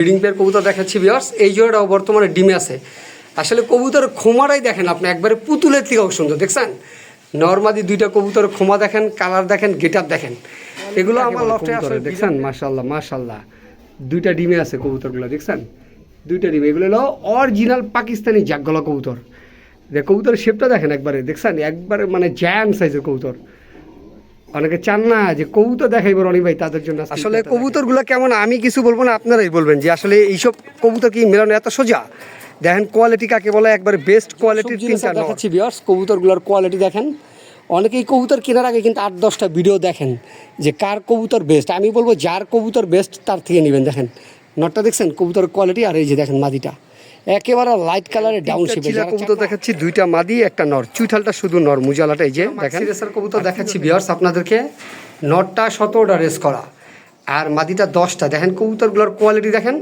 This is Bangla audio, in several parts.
ব্রিডিং পেয়ার কবুতর দেখাচ্ছি ভিউয়ার্স। এই জোড়াটাও বর্তমানে ডিমে আছে। আসলে কবুতর খোমাটাই দেখেন আপনি, একবারে পুতুলের থেকেও সুন্দর দেখছেন। নরমাদি দুইটা কবুতর খোমা দেখেন, কালার দেখেন, গেটআপ দেখেন। এগুলো আমার লফটে আসলে দেখছেন। মাশাআল্লাহ মাশাআল্লাহ, দুইটা ডিমে আছে কবুতরগুলো দেখছেন, দুইটা ডিমে। এগুলো হলো অরিজিনাল পাকিস্তানি জাগগলা কবুতর। কবুতরের শেপটা দেখেন একবারে দেখছেন, একবারে মানে জায়ান্ট সাইজের কবুতর। অনেকে চান না যে কবুতর দেখাইবো রনি ভাই, তাদের জন্য আসলে কবুতরগুলো কেমন আমি কিছু বলবো না, আপনারাই বলবেন যে আসলে এইসব কবুতর কি মেলানো এত সোজা। দেখেন কোয়ালিটি কাকে বলে, একবারে বেস্ট কোয়ালিটির তিনটা দেখাচ্ছি ভিউয়ার্স। কবুতরগুলোর কোয়ালিটি দেখেন। অনেকেই কবুতর কেনার আগে কিন্তু 8-10টা ভিডিও দেখেন যে কার কবুতর বেস্ট। আমি বলবো যার কবুতর বেস্ট তার থেকে নেবেন। দেখেন নটটা দেখছেন, কবুতরের কোয়ালিটি। আর এই যে দেখেন মাদিটা একেবারে লাইট কালারের ডাউন শেপে কবুতর দেখাচ্ছি, দুইটা মাদি একটা নর। চুইঠালটা শুধু নর, মুজালাটা এই যে দেখেন। সিরিয়াসের কবুতর দেখাচ্ছি ভিউয়ার্স আপনাদেরকে। নরটা 17টা রেস করা আর মাদিটা 10টা। দেখেন কবুতরগুলোর কোয়ালিটি দেখেন।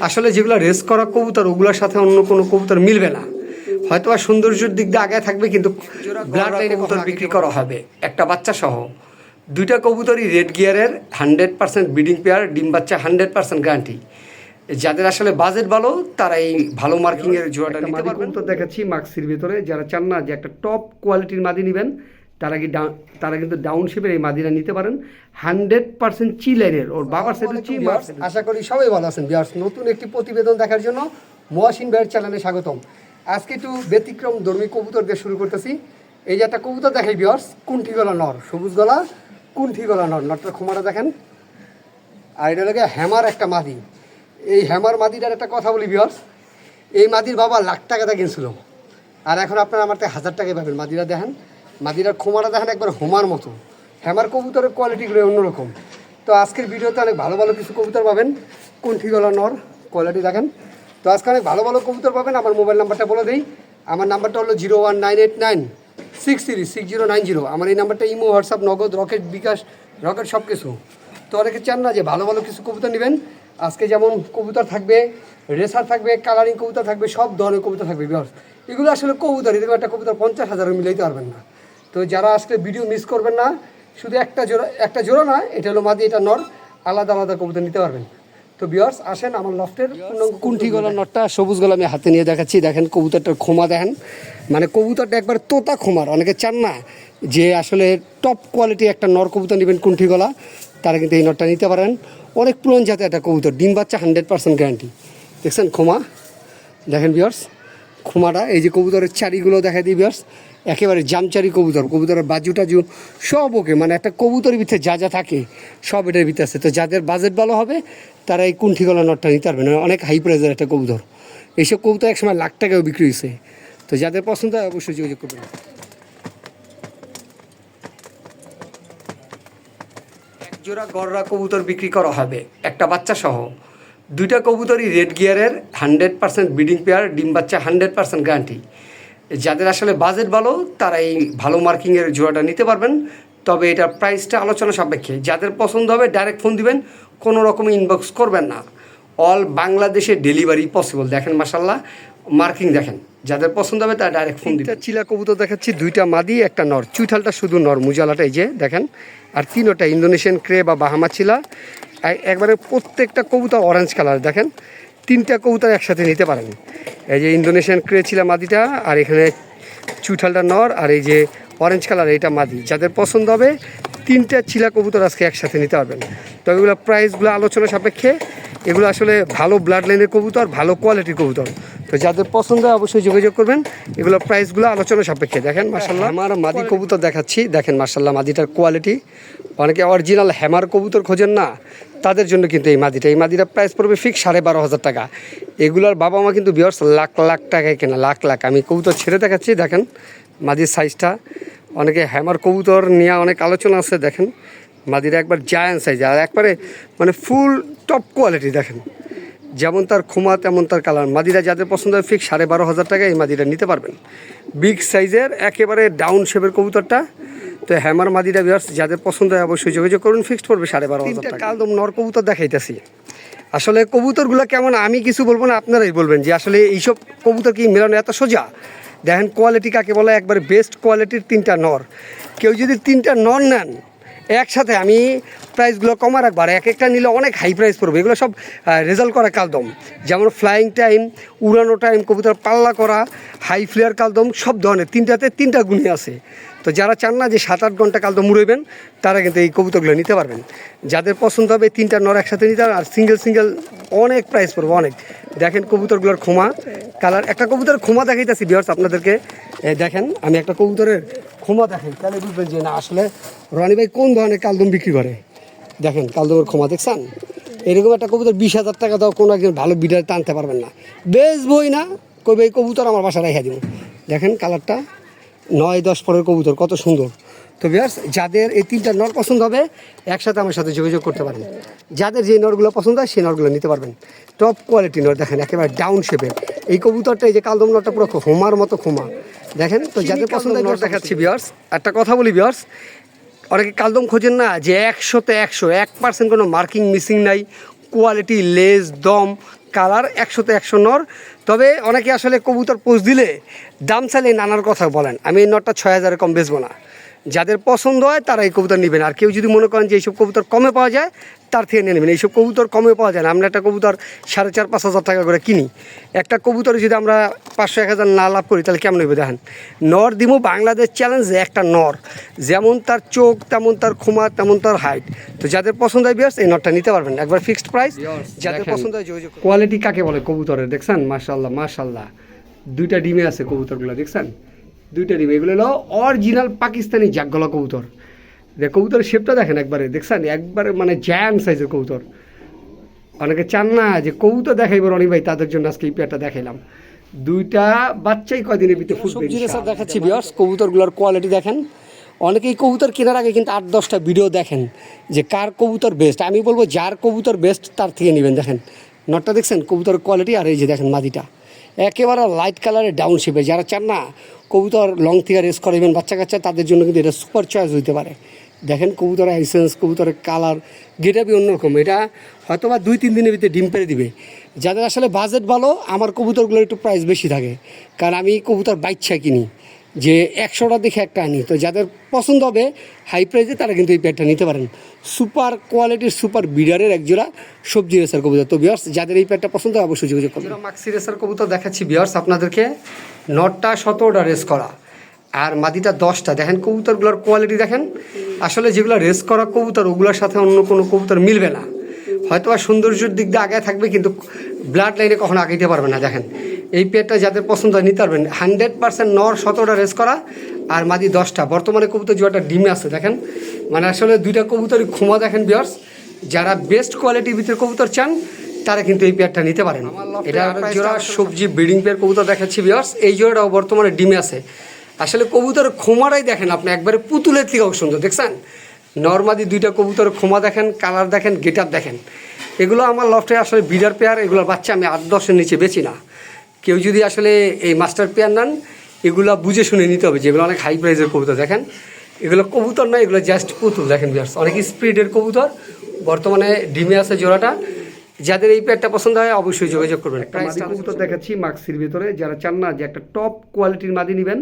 আসলে যেগুলো রেস করা কবুতর ওগুলোর সাথে অন্য কোনো কবুতর মিলবে না। হয়তো বা সৌন্দর্যের দিক দিয়ে আগে থাকবে, কিন্তু ব্লাড লাইনে কবুতর বিক্রি করা হবে একটা বাচ্চা সহ। দুইটা কবুতরই রেড গিয়ারের, 100% ব্রিডিং পেয়ার, ডিম বাচ্চা 100% গ্যারান্টি। যাদের আসলে বাজেট ভালো তারা এই ভালো মার্কিংয়ের জোড়াটা নিতে পারবেন। তো দেখাচ্ছি মাক্সির ভিতরে, যারা চান না যে একটা টপ কোয়ালিটির মাদি নেবেন তারা কিন্তু ডাউন শেপের এই মাদিরা নিতে পারেন। 100% চিলের, ওর বাবার সাথে চি। আশা করি সবাই ভালো আছেন ভিউয়ার্স। নতুন একটি প্রতিবেদন দেখার জন্য মহাসিন ভাইয়ের চ্যানেলে স্বাগতম। আজকে একটু ব্যতিক্রম ধর্মী কবুতর দিয়ে শুরু করতেছি। এই যে একটা কবুতর দেখাই ভিউয়ার্স, কুণ্ঠি গলা নর, সবুজ গলা কুণ্ঠি গলা নর। নরটার খোমাটা দেখেন। আর এটা লাগে হ্যামার একটা মাদি। এই হ্যামার মাদিটার একটা কথা বলি ভিউয়ার্স, এই মাদির বাবা লাখ টাকাটা কিনছিল, আর এখন আপনারা আমার থেকে 1000 টাকায় পাবেন। মাদিরা দেখেন, মাদিরার খোমাটা দেখেন একবার হোমার মতো। হ্যামার কবুতরের কোয়ালিটিগুলো অন্যরকম। তো আজকের ভিডিওতে অনেক ভালো ভালো কিছু কবুতর পাবেন। কুণ্ঠি গলা নর কোয়ালিটি দেখেন। তো আজকে অনেক ভালো ভালো কবুতর পাবেন। আমার মোবাইল নাম্বারটা বলে দিই। আমার নাম্বারটা হলো 01989636090। আমার এই নাম্বারটা ইমো, হোয়াটসঅ্যাপ, নগদ, রকেট, বিকাশ, রকেট সব কিছু। তো অনেকে চান না যে ভালো ভালো কিছু কবুতর নেবেন। আজকে যেমন কবুতর থাকবে, রেসার থাকবে, কালারিং কবুতর থাকবে, সব ধরনের কবুতর থাকবে ভিউয়ার্স। এগুলো আসলে কবুতর, এরকম একটা কবুতর 50,000 মিলাইতে পারবেন না। তো যারা আজকে ভিডিও মিস করবেন না, শুধু একটা জোড়া না, এটা হলো মাদি, এটা নর, আলাদা আলাদা কবুতর নিতে পারবেন। তো ভিউয়ার্স আসেন আমার লফটের কুণ্ঠি গলা নরটা, সবুজ গলা আমি হাতে নিয়ে দেখাচ্ছি। দেখেন কবুতরটার খোমা দেখেন, মানে কবুতরটা একবার তোতা খোমার। অনেকে চান না যে আসলে টপ কোয়ালিটি একটা নর কবুতর নেবেন কুণ্ঠি গলা, তারা কিন্তু এই নরটা নিতে পারেন। অনেক পুরন জাতের একটা কবুতর, ডিম বাচ্চা 100% গ্যারান্টি। দেখছেন খোমা দেখেন ভিউয়ার্স, খোমাটা। এই যে কবুতরের চারিগুলো দেখা দিই ভিউয়ার্স, একেবারে জামচারি কবুতর। কবুতরের বাজু টাজু সব ওকে, মানে একটা কবুতরের ভিতরে যা যা থাকে সব এটার ভিতরে আছে। তো যাদের বাজেট ভালো হবে তারা এই কুণ্ঠি গলা নটটা নিতে পারবেন। অনেক হাই প্রাইজের একটা কবুতর। এইসব কবুতর একসময় লাখ টাকাও বিক্রি হয়েছে। তো যাদের পছন্দ হয় অবশ্যই যোগাযোগ করবেন। জোড়া গররা কবুতর বিক্রি করা হবে একটা বাচ্চা সহ। দুইটা কবুতরই রেড গিয়ারের, 100% ব্রিডিং পেয়ার, ডিম বাচ্চা 100% গ্যারান্টি। যাদের আসলে বাজেট ভালো তারা এই ভালো মার্কিংয়ের জোড়াটা নিতে পারবেন। তবে এটার প্রাইসটা আলোচনা সাপেক্ষে। যাদের পছন্দ হবে ডাইরেক্ট ফোন দিবেন, কোনো রকম ইনবক্স করবেন না। অল বাংলাদেশে ডেলিভারি পসিবল। দেখেন মাশাল্লাহ মার্কিং দেখেন, যাদের পছন্দ হবে তারা ডাইরেক্ট ফোন দিবেন। চিলা কবুতর দেখাচ্ছি, দুইটা মাদি একটা নর। চুইঠালটা শুধু নর, মুজালাটা এই যে দেখেন। আর তিনোটা ইন্দোনেশিয়ান ক্রে বা বাহামা চিলা। একবারে প্রত্যেকটা কবুতর অরেঞ্জ কালার দেখেন। 3টা কবুতর একসাথে নিতে পারেন। এই যে ইন্দোনেশিয়ান ক্রে চিলা মাদিটা, আর এখানে চুইঠালটা নর, আর এই যে অরেঞ্জ কালার এটা মাদি। যাদের পছন্দ হবে 3টা চিলা কবুতর আজকে একসাথে নিতে পারবেন। তো এগুলো প্রাইসগুলো আলোচনা সাপেক্ষে। এগুলো আসলে ভালো ব্লাড লাইনের কবুতর, ভালো কোয়ালিটির কবুতর। তো যাদের পছন্দ হয় অবশ্যই যোগাযোগ করবেন। এগুলো প্রাইসগুলো আলোচনা সাপেক্ষে। দেখেন মাশাল্লাহ আমার মাদি কবুতর দেখাচ্ছি। দেখেন মাশাল্লাহ মাদিটার কোয়ালিটি। অনেকে অরিজিনাল হ্যামার কবুতর খোঁজেন না, তাদের জন্য কিন্তু এই মাদিটার প্রাইস পড়বে ফিক্স 12,500 টাকা। এগুলোর বাবা মা কিন্তু ভিউয়ার্স লাখ লাখ টাকায় কেনা, লাখ লাখ। আমি কবুতর ছেড়ে দেখাচ্ছি, দেখেন মাদির সাইজটা। অনেকে হ্যামার কবুতর নিয়ে অনেক আলোচনা আছে। দেখেন মাদিরা একবার জায়ান্ট সাইজ, আর একবারে মানে ফুল টপ কোয়ালিটি। দেখেন যেমন তার খোমা তেমন তার কালার। মাদিরা যাদের পছন্দ হয় ফিক্স 12,500 টাকা এই মাদিরা নিতে পারবেন। বিগ সাইজের একেবারে ডাউন শেপের কবুতরটা। তো হ্যামার মাদিরা ভিউয়ার্স যাদের পছন্দ হয় অবশ্যই যোগাযোগ করুন। ফিক্সড পড়বে 12,500 টাকা। কালদম নর কবুতর দেখাইতেছি। আসলে কবুতরগুলো কেমন আমি কিছু বলবো না, আপনারাই বলবেন যে আসলে এইসব কবুতর কি মেলানো এত সোজা। দেখেন কোয়ালিটি কাকে বলে, একবারে বেস্ট কোয়ালিটির 3টা নর। কেউ যদি 3টা নর নেন একসাথে আমি প্রাইসগুলো কমা রাখবো, আর এক একটা নিলে অনেক হাই প্রাইস পড়বে। এগুলো সব রেজাল্ট করা কালদম, যেমন ফ্লাইং টাইম, উড়ানো টাইম, কবুতর পাল্লা করা, হাই ফ্লেয়ার কালদম, সব ধরনের তিনটাতে তিনটা গুণই আছে। তো যারা চান না যে 7-8 ঘন্টা কালদম উড়াইবেন, তারা কিন্তু এই কবুতরগুলো নিতে পারবেন। যাদের পছন্দ হবে তিনটা নর একসাথে নিতে পারবেন। আর সিঙ্গেল সিঙ্গেল অনেক প্রাইস পড়বে অনেক। দেখেন কবুতরগুলোর খোমা কালার, একটা কবুতরের খোমা দেখাইতেছি ভিউয়ার্স আপনাদেরকে। দেখেন আমি একটা কবুতরের খোমা দেখাই, তাহলে বুঝবেন যে না আসলে রনি ভাই কোন ধরনের কালদম বিক্রি করে। দেখেন কালদমের খোমা দেখছেন, এরকম একটা কবুতর 20,000 টাকা দাও কোনো একজন ভালো বিডার টানতে পারবেন না, বেচবই না, কইবে এই কবুতর আমার বাসা রেখে দিব। দেখেন কালারটা 9-10 পরের কবুতর কত সুন্দর। তো ভিউয়ার্স যাদের এই তিনটা নর পছন্দ হবে একসাথে আমার সাথে যোগাযোগ করতে পারেন। যাদের যে নরগুলো পছন্দ হয় সেই নরগুলো নিতে পারবেন। টপ কোয়ালিটি নর দেখেন, একেবারে ডাউন শেপের এই কবুতরটা, এই যে কালদম নরটা পুরো হোমার মতো খোমা দেখেন। তো যাদের পছন্দ হয় নর দেখাচ্ছি ভিউয়ার্স। একটা কথা বলি ভিউয়ার্স, অনেকে কালদম খোঁজেন না যে 100-তে 100% কোনো মার্কিং মিসিং নাই, কোয়ালিটি, লেজ, দম, কালার 100-তে 100 নর। তবে অনেকে আসলে কবুতর পোজ দিলে দাম চাইলে নানার কথা বলেন, আমি এই নরটা 6,000-এর কম বেচবো না। যাদের পছন্দ হয় তারা এই কবুতর নেবেন। আর কেউ যদি মনে করেন যে এইসব কবুতর কমে পাওয়া যায়, তার থেকে নিয়ে নেবেন। এইসব কবুতর কমে পাওয়া যায় না। আমরা একটা কবুতর 4,500-5 হাজার টাকা করে কিনি, একটা কবুতরে যদি আমরা 500-1,000 না লাভ করি তাহলে কেমন হবে দেখেন। নর দিমু বাংলাদেশ চ্যালেঞ্জ, একটা নর যেমন তার চোখ তেমন তার খোমা তেমন তার হাইট। তো যাদের পছন্দ হয় ভিউয়ার্স এই নরটা নিতে পারবেন, একবার ফিক্সড প্রাইস। যাদের পছন্দ হয় যোগাযোগ। কোয়ালিটি কাকে বলে কবুতরের দেখছেন, মাশাআল্লাহ মাশাআল্লাহ, দুইটা ডিমে আছে কবুতরগুলো দেখছেন, দুইটা ডিম। এগুলো হলো অরিজিনাল পাকিস্তানি জাগগলা কবুতর। কবুতরের শেপটা দেখেন একবারে, দেখছেন একবারে মানে জায়ান্ট সাইজের কবুতর। অনেকে চান না যে কবুতর দেখাইবো রনি ভাই, তাদের জন্য আজকে এই পেয়ারটা দেখাইলাম। দুইটা বাচ্চাই কয়দিনের ভিতরে ফুটবে। সবজি রেসার দেখাচ্ছি ভিউয়ার্স, কবুতরগুলোর কোয়ালিটি দেখেন। অনেকেই কবুতর কেনার আগে কিন্তু 8-10টা ভিডিও দেখেন যে কার কবুতর বেস্ট। আমি বলবো যার কবুতর বেস্ট তার থেকে নেবেন। দেখেন নটটা দেখছেন কবুতরের কোয়ালিটি, আর এই যে দেখেন মাদিটা একেবারে লাইট কালারের ডাউন শেপে। যারা চান না কবুতর লং থেকে রেস করাবেন বাচ্চা কাচ্চা, তাদের জন্য কিন্তু এটা সুপার চয়েস হইতে পারে। দেখেন কবুতরের আইসেন্স, কবুতরের কালার, গেটআপই অন্যরকম। এটা হয়তো বা 2-3 দিনের ভিতরে ডিম পেড়ে দিবে। যাদের আসলে বাজেট ভালো, আমার কবুতরগুলোর একটু প্রাইস বেশি থাকে, কারণ আমি কবুতর বাইচ্ছা কিনি যে 100টা দেখে একটা আনি। তো যাদের পছন্দ হবে হাই প্রাইসে তারা কিন্তু এই প্যাডটা নিতে পারেন। সুপার কোয়ালিটির সুপার বিডারের একজোড়া সবজি রেসার কবুতর। তো ভিউয়ার্স যাদের এই প্যাডটা পছন্দ হয় অবশ্যই যোগাযোগ করবেন। মাক্সি রেসার কবুতর দেখাচ্ছি ভিউয়ার্স আপনাদেরকে, নটটা 17টা রেস করা আর মাদিটা 10টা। দেখেন কবুতরগুলোর কোয়ালিটি দেখেন, আসলে যেগুলো রেস করা কবুতর ওগুলোর সাথে অন্য কোনো কবুতর মিলবে না। হয়তো বা সৌন্দর্যের দিক দিয়ে আগে থাকবে কিন্তু ব্লাড লাইনে কখনো আগাইতে পারবে না। দেখেন এই পেয়ারটা যাদের পছন্দ হয় নিতে পারবেন। 100% নর 17টা রেস করা আর মাদি 10টা। বর্তমানে কবুতর যেটা ডিমে আছে দেখেন, মানে আসলে দুইটা কবুতরই খোমা দেখেন ভিউয়ার্স। যারা বেস্ট কোয়ালিটির ভিতরে কবুতর চান তারা কিন্তু এই পেয়ারটা নিতে পারেন। এটা জোড়া সবজি ব্রিডিং পেয়ার কবুতর দেখাচ্ছি ভিউয়ার্স। এই জোড়াটাও বর্তমানে ডিমে আছে। আসলে কবুতরের খোমাটাই দেখেন আপনি, একবারে পুতুলের থেকেও সুন্দর দেখছেন। নর্মাদি দুইটা কবুতরের খোমা দেখেন, কালার দেখেন, গেটআপ দেখেন। এগুলো আমার লফটে আসলে বিডার পেয়ার, এগুলোর বাচ্চা আমি 8-10-এর নিচে বেচি না। কেউ যদি আসলে এই মাস্টার পেয়ার নেন এগুলো বুঝে শুনে নিতে হবে, যেগুলো অনেক হাই প্রাইসের কবুতর। দেখেন এগুলো কবুতর নয়, এগুলো জাস্ট পুতুল। দেখেন ভিউয়ার্স অনেক স্পিডের কবুতর, বর্তমানে ডিমে আছে জোড়াটা। যাদের এই পেয়ারটা পছন্দ হয় অবশ্যই যোগাযোগ করবেন। একটা মাদি কবুতর দেখাচ্ছি মাক্সির ভিতরে, যারা চান না যে একটা টপ কোয়ালিটির মাদি নেবেন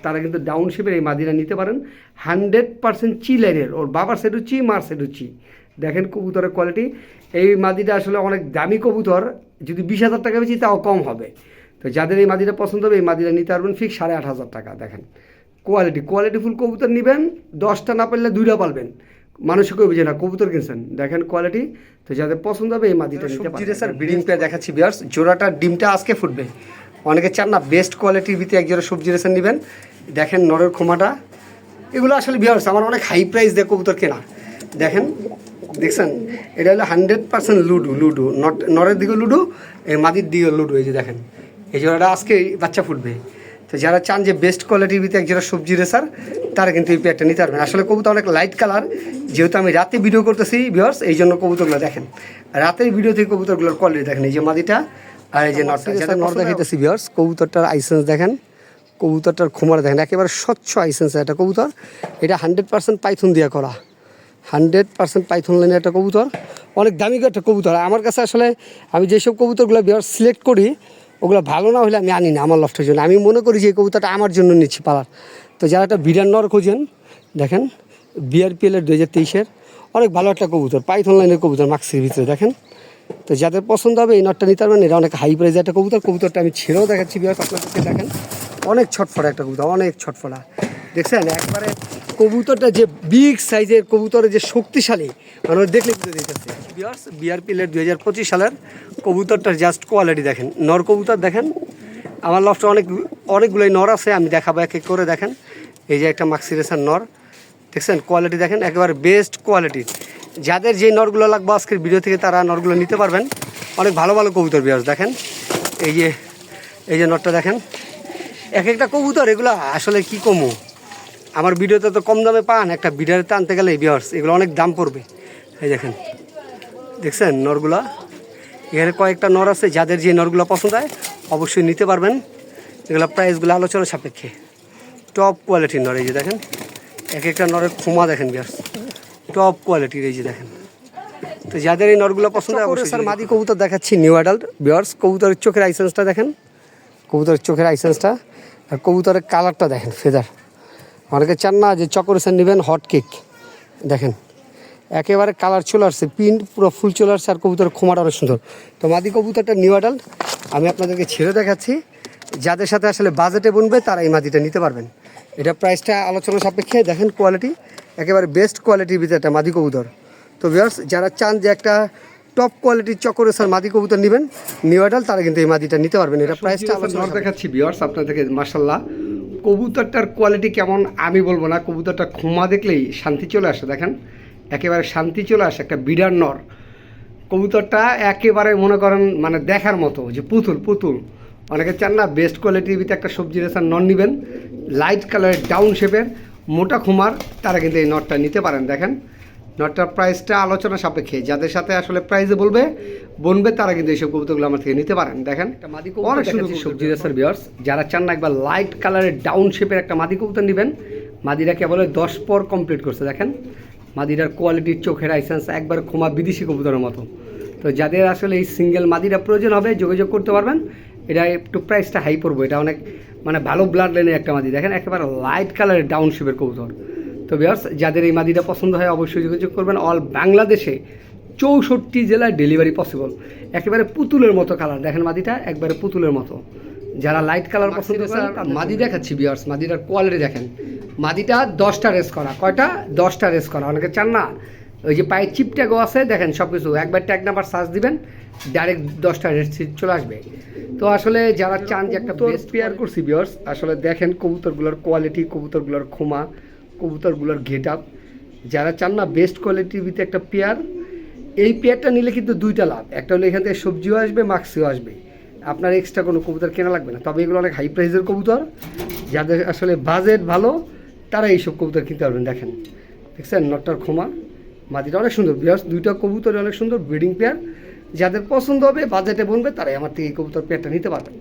তারা কিন্তু ডাউন শেপের এই মাদিরা নিতে পারেন। 100% চি লাইনের, ওর বাবার সেটু চি, মার সেটু চি। দেখেন কবুতরের কোয়ালিটি। এই মাদিটা আসলে অনেক দামি কবুতর, যদি 20,000 টাকা বেশি তাও কম হবে। তো যাদের এই মাদিটা পছন্দ হবে এই মাদিটা নিতে পারবেন ফিক্স 8,500 টাকা। দেখেন কোয়ালিটিফুল কবুতর নেবেন, 10টা না পারলে 2টা পারবেন। মানুষকে বুঝে না কবুতর কিনছেন, দেখেন কোয়ালিটি। তো যাদের পছন্দ হবে এই মাদিটা নিতে পারবেন। স্যার ব্রিডিং পেয়ার দেখাচ্ছি ভিউয়ার্স, জোড়াটা ডিমটা আজকে ফুটবে। অনেকে চান না বেস্ট কোয়ালিটির ভিতরে একজোড়া সবজি রেসার নেবেন। দেখেন নরের খোমাটা, এগুলো আসলে ভিউয়ার্স আমার অনেক হাই প্রাইস দিয়ে কবুতর কেনা। দেখেন দেখছেন এটা হলো 100% লুডু, নরের দিকে লুডু, এই মাদির দিকে লুডু। এই যে দেখেন এই জোড়াটা আজকে বাচ্চা ফুটবে। তো যারা চান যে বেস্ট কোয়ালিটির ভিতরে একজোড়া সবজি রেসার তারা কিন্তু এই পেয়ারটা নিতে পারবেন। আসলে কবুতর অনেক লাইট কালার, যেহেতু আমি রাতে ভিডিও করতেছি ভিউয়ার্স এই জন্য কবুতরগুলো দেখেন। রাতের ভিডিও থেকে কবুতরগুলোর কোয়ালিটি দেখেন, এই যে মাদিটা আর এই যে নরটা। নর দেখাইতেছি ভিউয়ার্স, কবুতরটার আইসেন্স দেখেন, কবুতরটার খোমার দেখেন, একেবারে স্বচ্ছ আইসেন্স একটা কবুতর। এটা 100% পাইথন দিয়ে করা, 100% পাইথন লাইনের একটা কবুতর, অনেক দামি একটা কবুতর। আমার কাছে আসলে আমি যেসব কবুতরগুলো ভিউয়ার্স সিলেক্ট করি ওগুলো ভালো না হলে আমি আনি না আমার লফটের জন্য। আমি মনে করি যে এই কবুতরটা আমার জন্য নিচ্ছি পালার। তো যারা একটা বিডার নর খোঁজেন দেখেন বিআরপিএলের 2023-এর অনেক ভালো একটা কবুতর, পাইথন লাইনের কবুতর মাক্সির ভিতরে দেখেন। তো যাদের পছন্দ হবে এই নটটা নিতে পারবেন, এটা অনেক হাই প্রাইজের একটা কবুতর। কবুতরটা আমি ছেড়েও দেখাচ্ছি ভিউয়ার্স আপনাদেরকে, দেখেন অনেক ছটফটা একটা কবুতর, অনেক ছটফটা দেখছেন একবারে। কবুতরটা যে বিগ সাইজের কবুতরের যে শক্তিশালী, মানে দেখলে বুঝতে দিতেছে ভিউয়ার্স। বিআরপিএলের 2025 সালের কবুতরটার জাস্ট কোয়ালিটি দেখেন, নর কবুতর দেখেন। আমার লফটে অনেকগুলোই নর আছে, আমি দেখাবো এক এক করে। দেখেন এই যে একটা মাক্সি রেসার নর দেখছেন, কোয়ালিটি দেখেন একেবারে বেস্ট কোয়ালিটির। যাদের যে নরগুলো লাগবে আজকের ভিডিও থেকে তারা নরগুলো নিতে পারবেন, অনেক ভালো ভালো কবুতর ভিউয়ার্স দেখেন। এই যে নরটা দেখেন, এক একটা কবুতর এগুলো আসলে কি কমু, আমার ভিডিওতে তো কম দামে পান, একটা ভিডিওতে আনতে গেলে ভিউয়ার্স এগুলো অনেক দাম পড়বে। এই দেখছেন নরগুলা, এখানে কয়েকটা নর আছে, যাদের যে নরগুলো পছন্দ হয় অবশ্যই নিতে পারবেন। এগুলো প্রাইসগুলো আলোচনা সাপেক্ষে, টপ কোয়ালিটির নর। এই যে দেখেন এক একটা নরের খোমা দেখেন ভিউয়ার্স, টপ কোয়ালিটির। এই যে দেখেন, তো যাদের এই নরগুলো পছন্দ হয় অবশ্যই। স্যার মাদি কবুতর দেখাচ্ছি নিউ অ্যাডাল্ট ভিউয়ার্স। কবুতরের চোখের আইসেন্সটা দেখেন, কবুতরের চোখের আইসেন্সটা, আর কবুতরের কালারটা দেখেন ফেদার। অনেকে চান না যে চকোরেশন নেবেন হট কেক, দেখেন একেবারে কালার চলে আসছে, প্রিন্ট পুরো ফুল চলে আসছে, আর কবুতরের খোমাটা অনেক সুন্দর। তো মাদি কবুতরটা নিউ অ্যাডাল্ট আমি আপনাদেরকে ছেড়ে দেখাচ্ছি। যাদের সাথে আসলে বাজেটে বুনবে তারা এই মাদিটা নিতে পারবেন। এটা প্রাইসটা আলোচনা সাপেক্ষে, দেখেন কোয়ালিটি একেবারে বেস্ট কোয়ালিটির ভিতরে একটা মাদি কবুতর। তো ভিউয়ার্স যারা চান যে একটা টপ কোয়ালিটির চকোরেসার মাদি কবুতর নেবেন নিউ অ্যাডাল্ট, তারা কিন্তু এই মাদিটা নিতে পারবেন। এটা প্রাইসটা আলোচনা দেখাচ্ছি ভিউয়ার্স আপনাদেরকে। মাশাআল্লাহ কবুতরটার কোয়ালিটি কেমন আমি বলবো না, কবুতরটা খোমা দেখলেই শান্তি চলে আসে। দেখেন একেবারে শান্তি চলে আসে, একটা বিডার নর। কবুতরটা একেবারে মনে করেন মানে দেখার মতো, যে পুতুল। অনেকে চান না বেস্ট কোয়ালিটির ভিতরে একটা সবজি রেসার নর নেবেন, লাইট কালারের ডাউন শেপের মোটা খুমার, তারা কিন্তু এই নটটা নিতে পারেন। দেখেন নটটার প্রাইসটা আলোচনা সাপেক্ষে, যাদের সাথে আসলে প্রাইসে বনবে তারা কিন্তু এইসব কবুতরগুলো আমার থেকে নিতে পারেন। দেখেন অনেক সুন্দর সবজি রেসার ভিউয়ার্স, যারা চান না একবার লাইট কালারের ডাউন শেপের একটা মাদি কবুতর নেবেন, মাদিরা কেবল 10 পর কমপ্লিট করছে। দেখেন মাদিরার কোয়ালিটির চোখের আইসেন্স একবার খোমা বিদেশি কবুতরের মতো। তো যাদের আসলে এই সিঙ্গেল মাদিরা প্রয়োজন হবে যোগাযোগ করতে পারবেন। এটা একটু প্রাইসটা হাই পড়বো, এটা অনেক মানে ভালো ব্লাড লাইনের একটা মাদি। দেখেন একেবারে লাইট কালারের ডাউন শেপের কবুতর। তো ভিউয়ার্স যাদের এই মাদিটা পছন্দ হয় অবশ্যই যোগাযোগ করবেন। অল বাংলাদেশে 64 জেলায় ডেলিভারি পসিবল। একেবারে পুতুলের মতো কালার, দেখেন মাদিটা একবারে পুতুলের মতো। যারা লাইট কালার পছন্দ করেন মাদি দেখাচ্ছি ভিউয়ার্স, মাদিটার কোয়ালিটি দেখেন। মাদিটা 10টা রেস করা, কয়টা 10টা রেস করা। অনেকে চান না ওই যে পায়ে চিপ ট্যাগও আছে, দেখেন সব কিছু একবার ট্যাগ নাম্বার সার্চ দিবেন ডাইরেক্ট 10টা রেস চলে আসবে। তো আসলে যারা চান যে একটা বেস্ট পেয়ার করছি ভিউয়ার্স, আসলে দেখেন কবুতরগুলোর কোয়ালিটি, কবুতরগুলোর খোমা, কবুতরগুলোর গেট আপ। যারা চান না বেস্ট কোয়ালিটির ভিতরে একটা পেয়ার, এই পেয়ারটা নিলে কিন্তু দুইটা লাভ। একটা হলো এখান থেকে সবজিও আসবে, মাক্সিও আসবে, আপনার এক্সট্রা কোনো কবুতর কেনা লাগবে না। তবে এগুলো অনেক হাই প্রাইসের কবুতর, যাদের আসলে বাজেট ভালো তারা এইসব কবুতর কিনতে পারবেন। দেখছেন নটটার খোমা, মাদিটা অনেক সুন্দর ভিউয়ার্স, দুইটা কবুতর অনেক সুন্দর ব্রিডিং পেয়ার। যাদের পছন্দ হবে বাজেটে বনবে তারাই আমার থেকে এই কবুতর পেয়ারটা নিতে পারবেন।